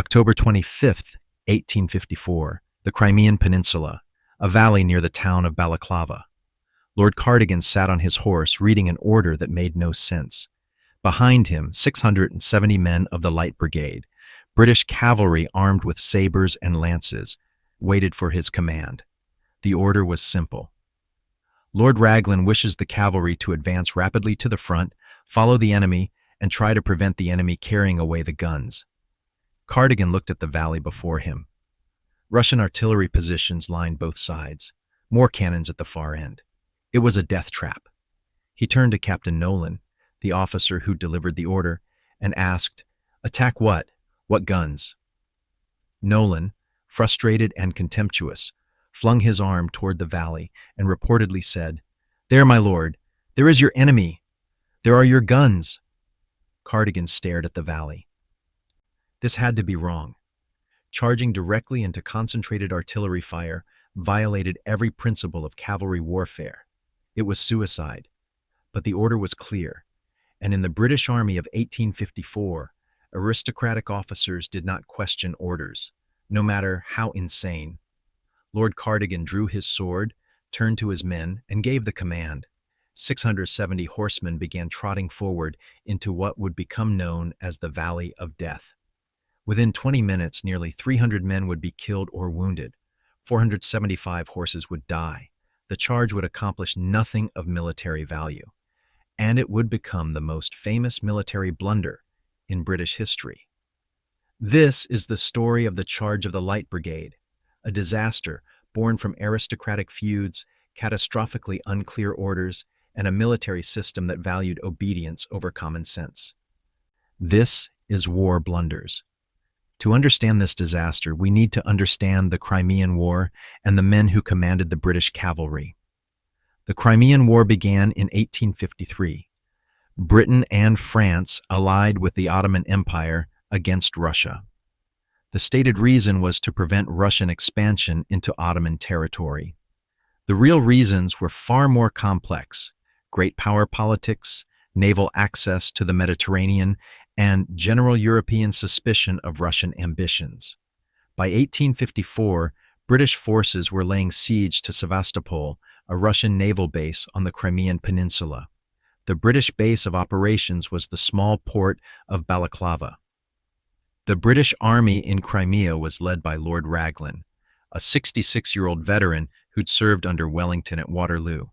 October 25th, 1854, the Crimean Peninsula, a valley near the town of Balaclava. Lord Cardigan sat on his horse reading an order that made no sense. Behind him, 670 men of the Light Brigade, British cavalry armed with sabers and lances, waited for his command. The order was simple. Lord Raglan wishes the cavalry to advance rapidly to the front, follow the enemy, and try to prevent the enemy carrying away the guns. Cardigan looked at the valley before him. Russian artillery positions lined both sides, more cannons at the far end. It was a death trap. He turned to Captain Nolan, the officer who delivered the order, and asked, "Attack what? What guns?" Nolan, frustrated and contemptuous, flung his arm toward the valley and reportedly said, "There, my lord, there is your enemy. There are your guns." Cardigan stared at the valley. This had to be wrong. Charging directly into concentrated artillery fire violated every principle of cavalry warfare. It was suicide. But the order was clear, and in the British Army of 1854, aristocratic officers did not question orders, no matter how insane. Lord Cardigan drew his sword, turned to his men, and gave the command. 670 horsemen began trotting forward into what would become known as the Valley of Death. Within 20 minutes, nearly 300 men would be killed or wounded. 475 horses would die. The charge would accomplish nothing of military value, and it would become the most famous military blunder in British history. This is the story of the charge of the Light Brigade, a disaster born from aristocratic feuds, catastrophically unclear orders, and a military system that valued obedience over common sense. This is War Blunders. To understand this disaster, we need to understand the Crimean War and the men who commanded the British cavalry. The Crimean War began in 1853. Britain and France allied with the Ottoman Empire against Russia. The stated reason was to prevent Russian expansion into Ottoman territory. The real reasons were far more complex: great power politics, naval access to the Mediterranean, and general European suspicion of Russian ambitions. By 1854, British forces were laying siege to Sevastopol, a Russian naval base on the Crimean Peninsula. The British base of operations was the small port of Balaclava. The British Army in Crimea was led by Lord Raglan, a 66-year-old veteran who'd served under Wellington at Waterloo.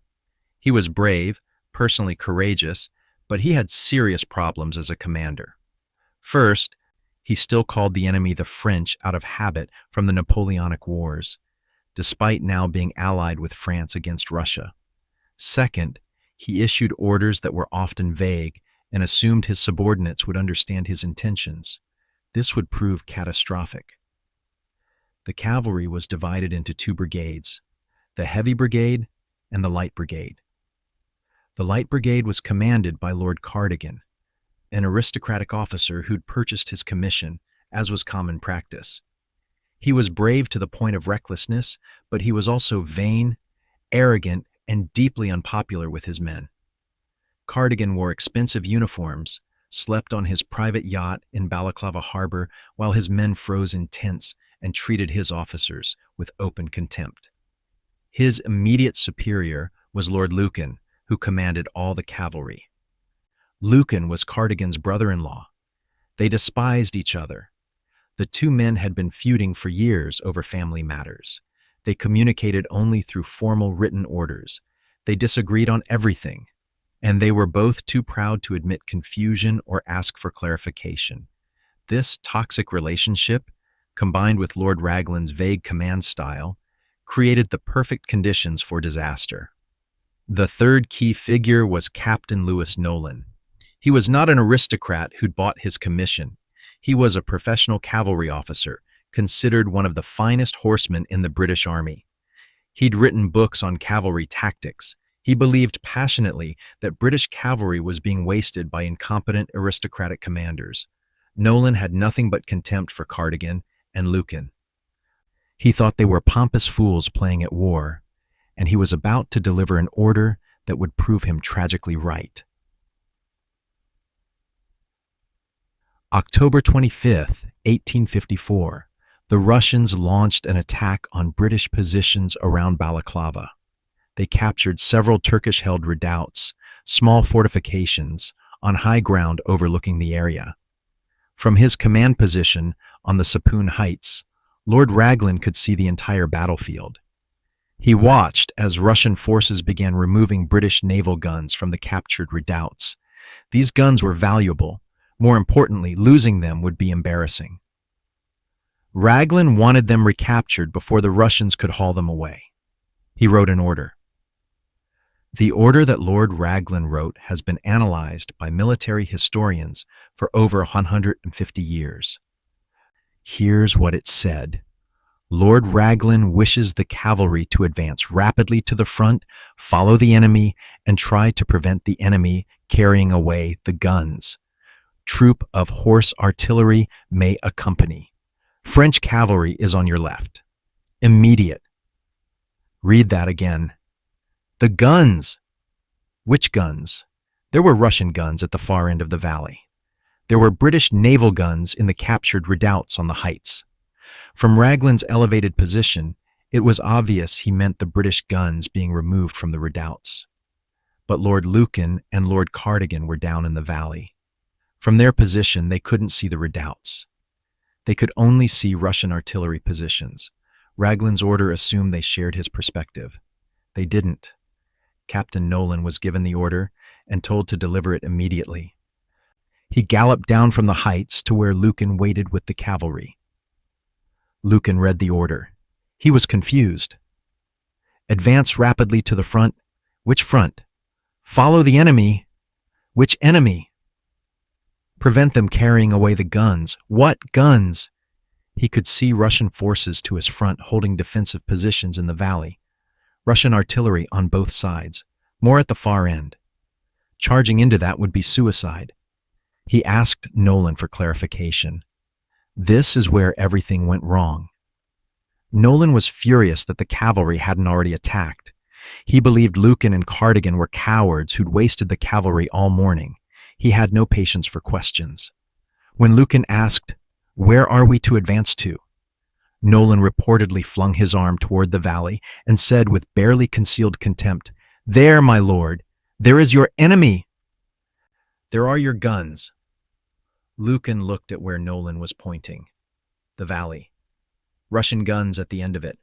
He was brave, personally courageous, but he had serious problems as a commander. First, he still called the enemy the French out of habit from the Napoleonic Wars, despite now being allied with France against Russia. Second, he issued orders that were often vague and assumed his subordinates would understand his intentions. This would prove catastrophic. The cavalry was divided into two brigades, the Heavy Brigade and the Light Brigade. The Light Brigade was commanded by Lord Cardigan, an aristocratic officer who'd purchased his commission, as was common practice. He was brave to the point of recklessness, but he was also vain, arrogant, and deeply unpopular with his men. Cardigan wore expensive uniforms, slept on his private yacht in Balaclava Harbor while his men froze in tents and treated his officers with open contempt. His immediate superior was Lord Lucan, who commanded all the cavalry. Lucan was Cardigan's brother-in-law. They despised each other. The two men had been feuding for years over family matters. They communicated only through formal written orders. They disagreed on everything, and they were both too proud to admit confusion or ask for clarification. This toxic relationship, combined with Lord Raglan's vague command style, created the perfect conditions for disaster. The third key figure was Captain Lewis Nolan. He was not an aristocrat who'd bought his commission. He was a professional cavalry officer, considered one of the finest horsemen in the British Army. He'd written books on cavalry tactics. He believed passionately that British cavalry was being wasted by incompetent aristocratic commanders. Nolan had nothing but contempt for Cardigan and Lucan. He thought they were pompous fools playing at war, and he was about to deliver an order that would prove him tragically right. October 25th, 1854, the Russians launched an attack on British positions around Balaclava. They captured several Turkish-held redoubts, small fortifications, on high ground overlooking the area. From his command position on the Sapoon Heights, Lord Raglan could see the entire battlefield. He watched as Russian forces began removing British naval guns from the captured redoubts. These guns were valuable. More importantly, losing them would be embarrassing. Raglan wanted them recaptured before the Russians could haul them away. He wrote an order. The order that Lord Raglan wrote has been analyzed by military historians for over 150 years. Here's what it said. Lord Raglan wishes the cavalry to advance rapidly to the front, follow the enemy, and try to prevent the enemy carrying away the guns. Troop of horse artillery may accompany. French cavalry is on your left. Immediate. Read that again. The guns. Which guns? There were Russian guns at the far end of the valley. There were British naval guns in the captured redoubts on the heights. From Raglan's elevated position, it was obvious he meant the British guns being removed from the redoubts. But Lord Lucan and Lord Cardigan were down in the valley. From their position, they couldn't see the redoubts. They could only see Russian artillery positions. Raglan's order assumed they shared his perspective. They didn't. Captain Nolan was given the order and told to deliver it immediately. He galloped down from the heights to where Lucan waited with the cavalry. Lucan read the order. He was confused. Advance rapidly to the front. Which front? Follow the enemy. Which enemy? Prevent them carrying away the guns. What guns? He could see Russian forces to his front holding defensive positions in the valley. Russian artillery on both sides, more at the far end. Charging into that would be suicide. He asked Nolan for clarification. This is where everything went wrong. Nolan was furious that the cavalry hadn't already attacked. He believed Lucan and Cardigan were cowards who'd wasted the cavalry all morning. He had no patience for questions. When Lucan asked, "Where are we to advance to?" Nolan reportedly flung his arm toward the valley and said with barely concealed contempt, "There, my lord, there is your enemy. There are your guns." Lucan looked at where Nolan was pointing. The valley. Russian guns at the end of it.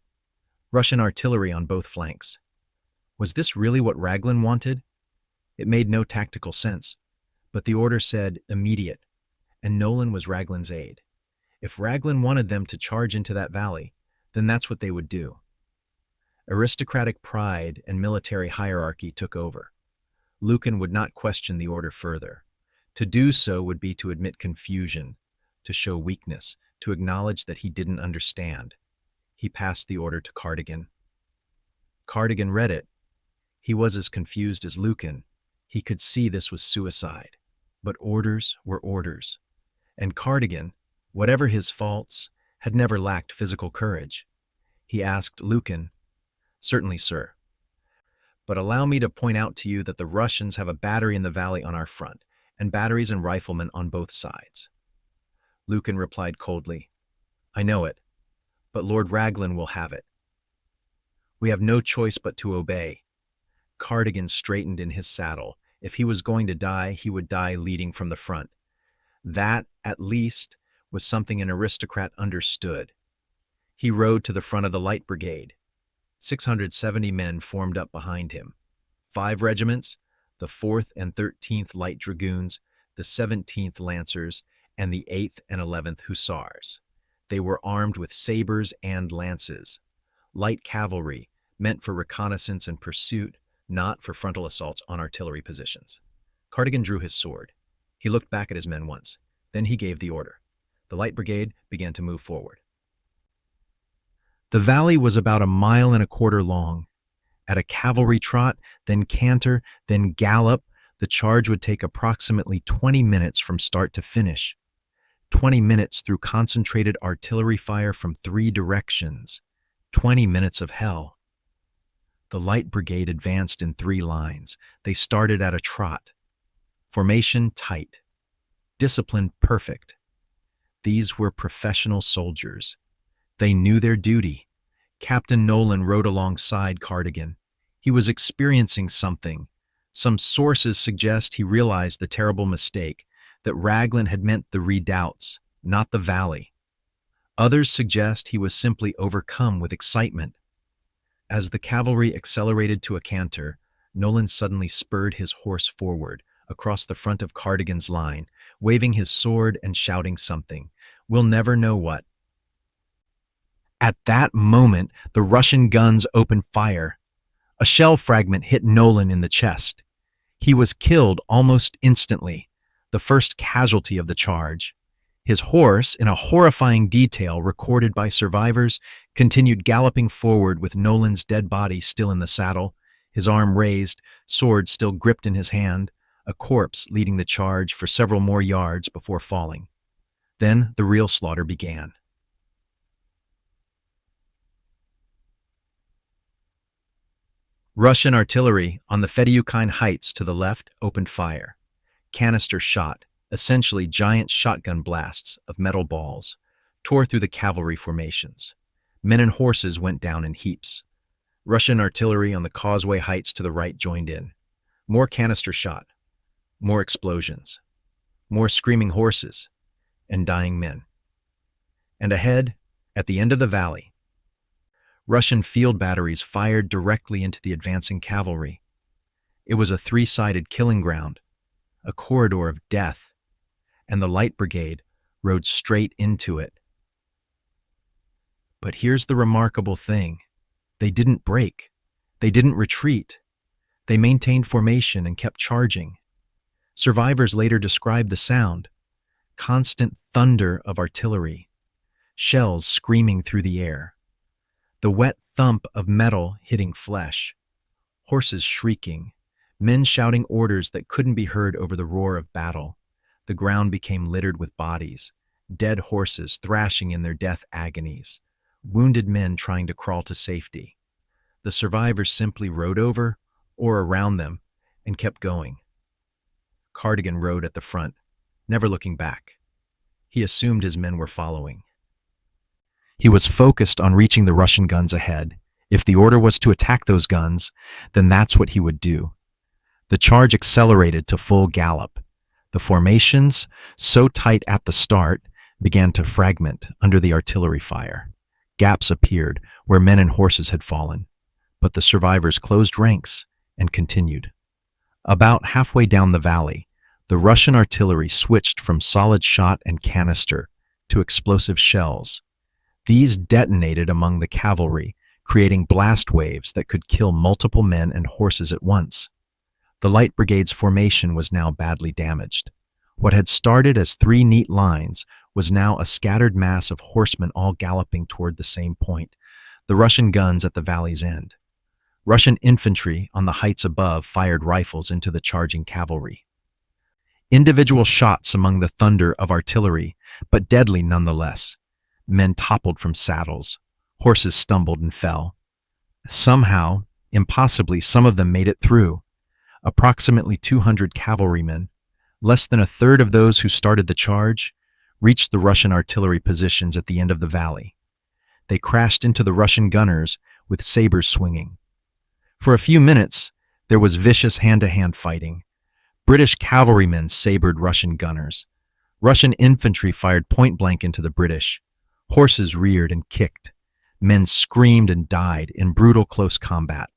Russian artillery on both flanks. Was this really what Raglan wanted? It made no tactical sense. But the order said immediate, and Nolan was Raglan's aide. If Raglan wanted them to charge into that valley, then that's what they would do. Aristocratic pride and military hierarchy took over. Lucan would not question the order further. To do so would be to admit confusion, to show weakness, to acknowledge that he didn't understand. He passed the order to Cardigan. Cardigan read it. He was as confused as Lucan. He could see this was suicide. But orders were orders. And Cardigan, whatever his faults, had never lacked physical courage. He asked Lucan, "Certainly, sir. But allow me to point out to you that the Russians have a battery in the valley on our front, and batteries and riflemen on both sides." Lucan replied coldly, "I know it, but Lord Raglan will have it. We have no choice but to obey." Cardigan straightened in his saddle. If he was going to die, he would die leading from the front. That, at least, was something an aristocrat understood. He rode to the front of the Light Brigade. 670 men formed up behind him. 5 regiments, the 4th and 13th Light Dragoons, the 17th Lancers, and the 8th and 11th Hussars. They were armed with sabers and lances. Light cavalry, meant for reconnaissance and pursuit, not for frontal assaults on artillery positions. Cardigan drew his sword. He looked back at his men once. Then he gave the order. The Light Brigade began to move forward. The valley was about 1.25 miles long. At a cavalry trot, then canter, then gallop, the charge would take approximately 20 minutes from start to finish. 20 minutes through concentrated artillery fire from 3 directions. 20 minutes of hell. The Light Brigade advanced in 3 lines. They started at a trot. Formation tight. Discipline perfect. These were professional soldiers. They knew their duty. Captain Nolan rode alongside Cardigan. He was experiencing something. Some sources suggest he realized the terrible mistake, that Raglan had meant the redoubts, not the valley. Others suggest he was simply overcome with excitement. As the cavalry accelerated to a canter, Nolan suddenly spurred his horse forward, across the front of Cardigan's line, waving his sword and shouting something. We'll never know what. At that moment, the Russian guns opened fire. A shell fragment hit Nolan in the chest. He was killed almost instantly, the first casualty of the charge. His horse, in a horrifying detail recorded by survivors, continued galloping forward with Nolan's dead body still in the saddle, his arm raised, sword still gripped in his hand, a corpse leading the charge for several more yards before falling. Then the real slaughter began. Russian artillery on the Fedayukhine heights to the left opened fire. Canister shot, essentially giant shotgun blasts of metal balls, tore through the cavalry formations. Men and horses went down in heaps. Russian artillery on the causeway heights to the right joined in. More canister shot, more explosions, more screaming horses, and dying men. And ahead, at the end of the valley, Russian field batteries fired directly into the advancing cavalry. It was a three-sided killing ground, a corridor of death, and the Light Brigade rode straight into it. But here's the remarkable thing. They didn't break. They didn't retreat. They maintained formation and kept charging. Survivors later described the sound: constant thunder of artillery, shells screaming through the air, the wet thump of metal hitting flesh, horses shrieking, men shouting orders that couldn't be heard over the roar of battle. The ground became littered with bodies, dead horses thrashing in their death agonies, wounded men trying to crawl to safety. The survivors simply rode over or around them and kept going. Cardigan rode at the front, never looking back. He assumed his men were following. He was focused on reaching the Russian guns ahead. If the order was to attack those guns, then that's what he would do. The charge accelerated to full gallop. The formations, so tight at the start, began to fragment under the artillery fire. Gaps appeared where men and horses had fallen, but the survivors closed ranks and continued. About halfway down the valley, the Russian artillery switched from solid shot and canister to explosive shells. These detonated among the cavalry, creating blast waves that could kill multiple men and horses at once. The Light Brigade's formation was now badly damaged. What had started as three neat lines was now a scattered mass of horsemen all galloping toward the same point, the Russian guns at the valley's end. Russian infantry on the heights above fired rifles into the charging cavalry. Individual shots among the thunder of artillery, but deadly nonetheless. Men toppled from saddles. Horses stumbled and fell. Somehow, impossibly, some of them made it through. Approximately 200 cavalrymen, less than a third of those who started the charge, reached the Russian artillery positions at the end of the valley. They crashed into the Russian gunners with sabers swinging. For a few minutes, there was vicious hand-to-hand fighting. British cavalrymen sabered Russian gunners. Russian infantry fired point-blank into the British. Horses reared and kicked. Men screamed and died in brutal close combat.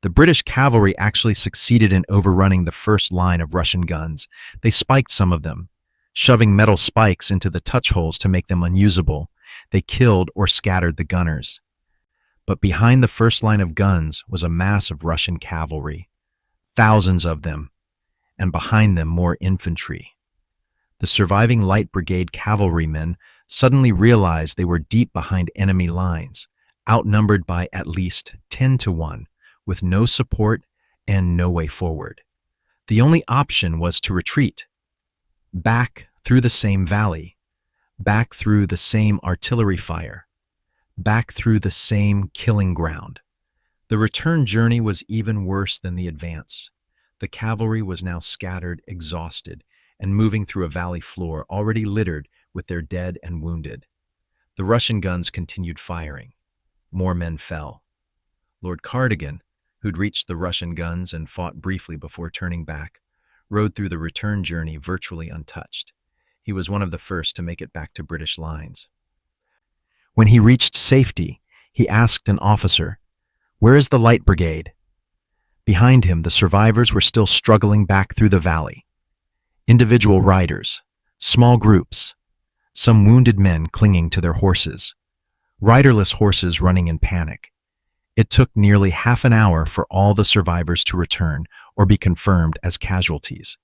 The British cavalry actually succeeded in overrunning the first line of Russian guns. They spiked some of them, shoving metal spikes into the touch holes to make them unusable. They killed or scattered the gunners. But behind the first line of guns was a mass of Russian cavalry, thousands of them, and behind them more infantry. The surviving Light Brigade cavalrymen suddenly realized they were deep behind enemy lines, outnumbered by at least 10-1, with no support and no way forward. The only option was to retreat, back through the same valley, back through the same artillery fire, back through the same killing ground. The return journey was even worse than the advance. The cavalry was now scattered, exhausted, and moving through a valley floor already littered with their dead and wounded. The Russian guns continued firing. More men fell. Lord Cardigan, who'd reached the Russian guns and fought briefly before turning back, rode through the return journey virtually untouched. He was one of the first to make it back to British lines. When he reached safety, he asked an officer, "Where is the Light Brigade?" Behind him, the survivors were still struggling back through the valley. Individual riders, small groups, some wounded men clinging to their horses, riderless horses running in panic. It took nearly half an hour for all the survivors to return or be confirmed as casualties.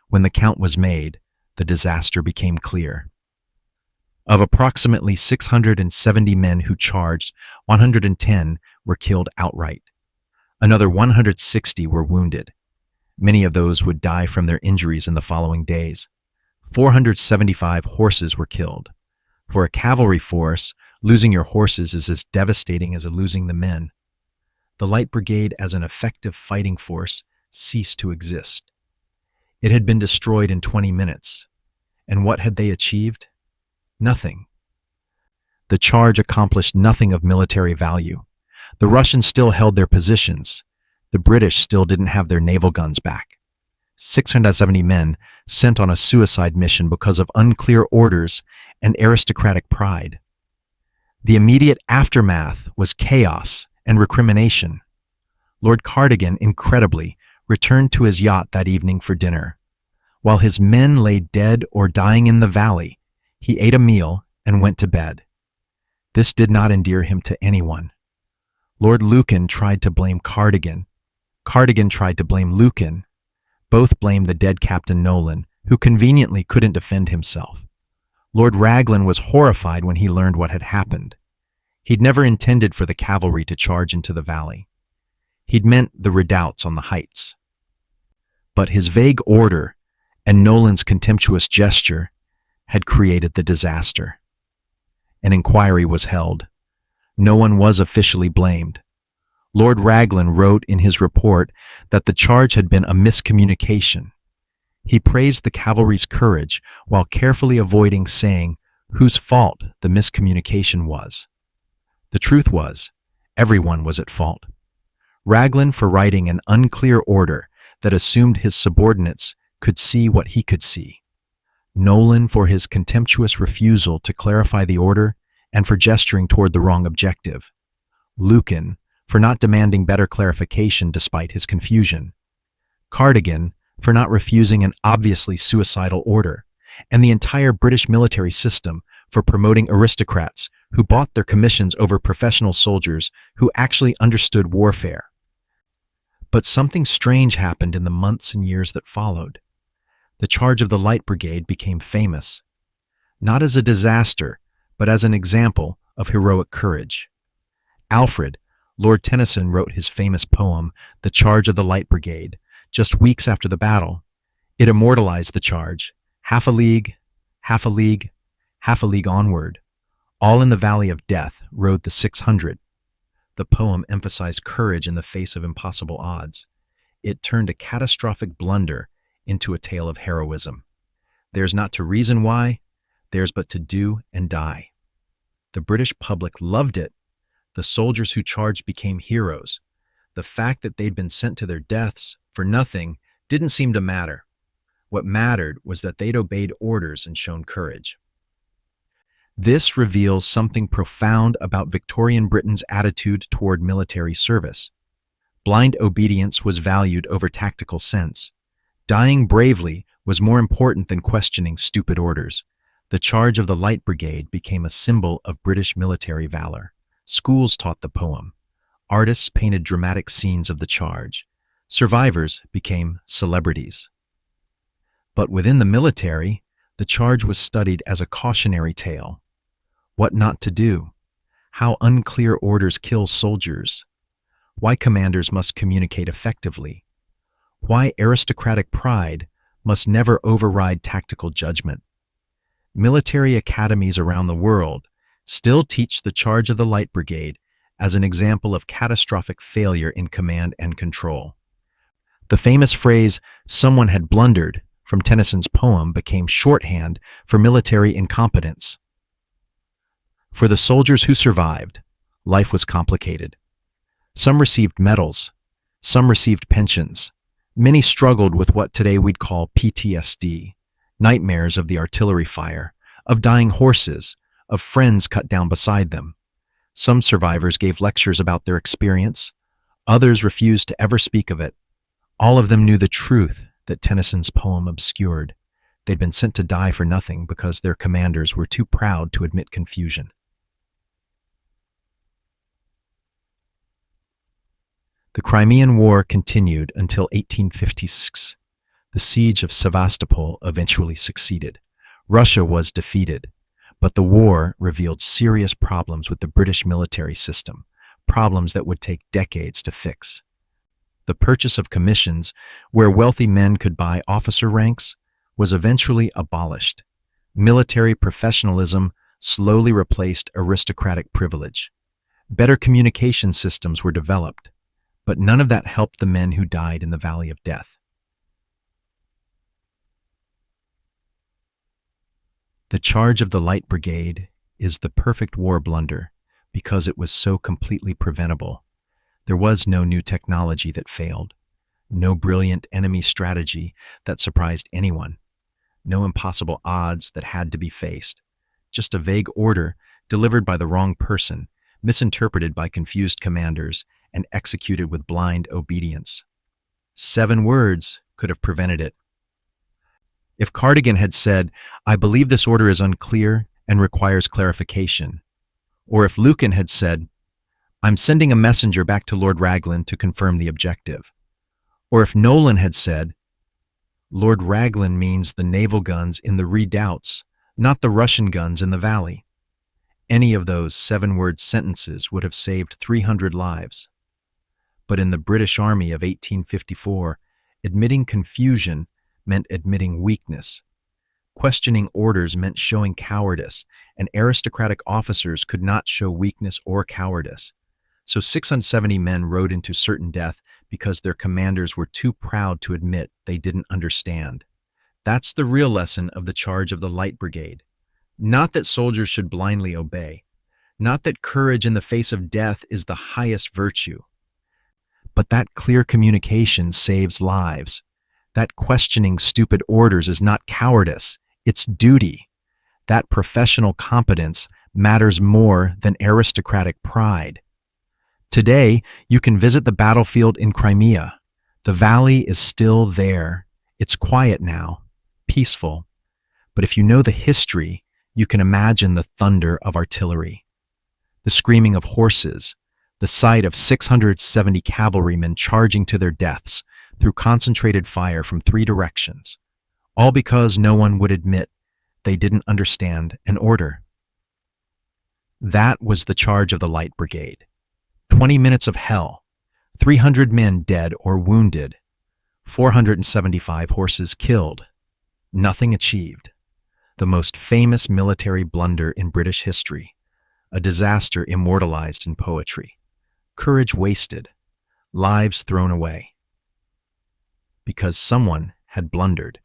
When the count was made, the disaster became clear. Of approximately 670 men who charged, 110 were killed outright. Another 160 were wounded. Many of those would die from their injuries in the following days. 475 horses were killed. For a cavalry force, losing your horses is as devastating as losing the men. The Light Brigade as an effective fighting force ceased to exist. It had been destroyed in 20 minutes. And what had they achieved? Nothing. The charge accomplished nothing of military value. The Russians still held their positions. The British still didn't have their naval guns back. 670 men sent on a suicide mission because of unclear orders and aristocratic pride. The immediate aftermath was chaos and recrimination. Lord Cardigan, incredibly, returned to his yacht that evening for dinner. While his men lay dead or dying in the valley, he ate a meal and went to bed. This did not endear him to anyone. Lord Lucan tried to blame Cardigan. Cardigan tried to blame Lucan. Both blamed the dead Captain Nolan, who conveniently couldn't defend himself. Lord Raglan was horrified when he learned what had happened. He'd never intended for the cavalry to charge into the valley. He'd meant the redoubts on the heights. But his vague order and Nolan's contemptuous gesture had created the disaster. An inquiry was held. No one was officially blamed. Lord Raglan wrote in his report that the charge had been a miscommunication. He praised the cavalry's courage while carefully avoiding saying whose fault the miscommunication was. The truth was, everyone was at fault. Raglan for writing an unclear order that assumed his subordinates could see what he could see. Nolan for his contemptuous refusal to clarify the order and for gesturing toward the wrong objective. Lucan for not demanding better clarification despite his confusion. Cardigan for not refusing an obviously suicidal order, and the entire British military system for promoting aristocrats who bought their commissions over professional soldiers who actually understood warfare. But something strange happened in the months and years that followed. The charge of the Light Brigade became famous, not as a disaster, but as an example of heroic courage. Alfred, Lord Tennyson, wrote his famous poem, The Charge of the Light Brigade, just weeks after the battle. It immortalized the charge, half a league, half a league, half a league onward. All in the valley of death rode the 600. The poem emphasized courage in the face of impossible odds. It turned a catastrophic blunder into a tale of heroism. There's not to reason why, there's but to do and die. The British public loved it. The soldiers who charged became heroes. The fact that they'd been sent to their deaths for nothing didn't seem to matter. What mattered was that they'd obeyed orders and shown courage. This reveals something profound about Victorian Britain's attitude toward military service. Blind obedience was valued over tactical sense. Dying bravely was more important than questioning stupid orders. The charge of the Light Brigade became a symbol of British military valor. Schools taught the poem. Artists painted dramatic scenes of the charge. Survivors became celebrities. But within the military, the charge was studied as a cautionary tale. What not to do, how unclear orders kill soldiers, why commanders must communicate effectively, why aristocratic pride must never override tactical judgment. Military academies around the world still teach the charge of the Light Brigade as an example of catastrophic failure in command and control. The famous phrase, "someone had blundered," from Tennyson's poem became shorthand for military incompetence. For the soldiers who survived, life was complicated. Some received medals, some received pensions. Many struggled with what today we'd call PTSD, nightmares of the artillery fire, of dying horses, of friends cut down beside them. Some survivors gave lectures about their experience. Others refused to ever speak of it. All of them knew the truth that Tennyson's poem obscured. They'd been sent to die for nothing because their commanders were too proud to admit confusion. The Crimean War continued until 1856. The siege of Sevastopol eventually succeeded. Russia was defeated, but the war revealed serious problems with the British military system, problems that would take decades to fix. The purchase of commissions, where wealthy men could buy officer ranks, was eventually abolished. Military professionalism slowly replaced aristocratic privilege. Better communication systems were developed, but none of that helped the men who died in the Valley of Death. The charge of the Light Brigade is the perfect war blunder because it was so completely preventable. There was no new technology that failed, no brilliant enemy strategy that surprised anyone, no impossible odds that had to be faced, just a vague order delivered by the wrong person, misinterpreted by confused commanders, and executed with blind obedience. 7 words could have prevented it. If Cardigan had said, "I believe this order is unclear and requires clarification," or if Lucan had said, "I'm sending a messenger back to Lord Raglan to confirm the objective," or if Nolan had said, "Lord Raglan means the naval guns in the redoubts, not the Russian guns in the valley," any of those 7-word sentences would have saved 300 lives. But in the British Army of 1854, admitting confusion meant admitting weakness. Questioning orders meant showing cowardice, and aristocratic officers could not show weakness or cowardice. So 670 men rode into certain death because their commanders were too proud to admit they didn't understand. That's the real lesson of the charge of the Light Brigade. Not that soldiers should blindly obey, not that courage in the face of death is the highest virtue, but that clear communication saves lives. That questioning stupid orders is not cowardice, it's duty. That professional competence matters more than aristocratic pride. Today, you can visit the battlefield in Crimea. The valley is still there. It's quiet now, peaceful. But if you know the history, you can imagine the thunder of artillery, the screaming of horses, the sight of 670 cavalrymen charging to their deaths through concentrated fire from 3 directions, all because no one would admit they didn't understand an order. That was the charge of the Light Brigade. 20 minutes of hell, 300 men dead or wounded, 475 horses killed, nothing achieved. The most famous military blunder in British history, a disaster immortalized in poetry, courage wasted, lives thrown away, because someone had blundered.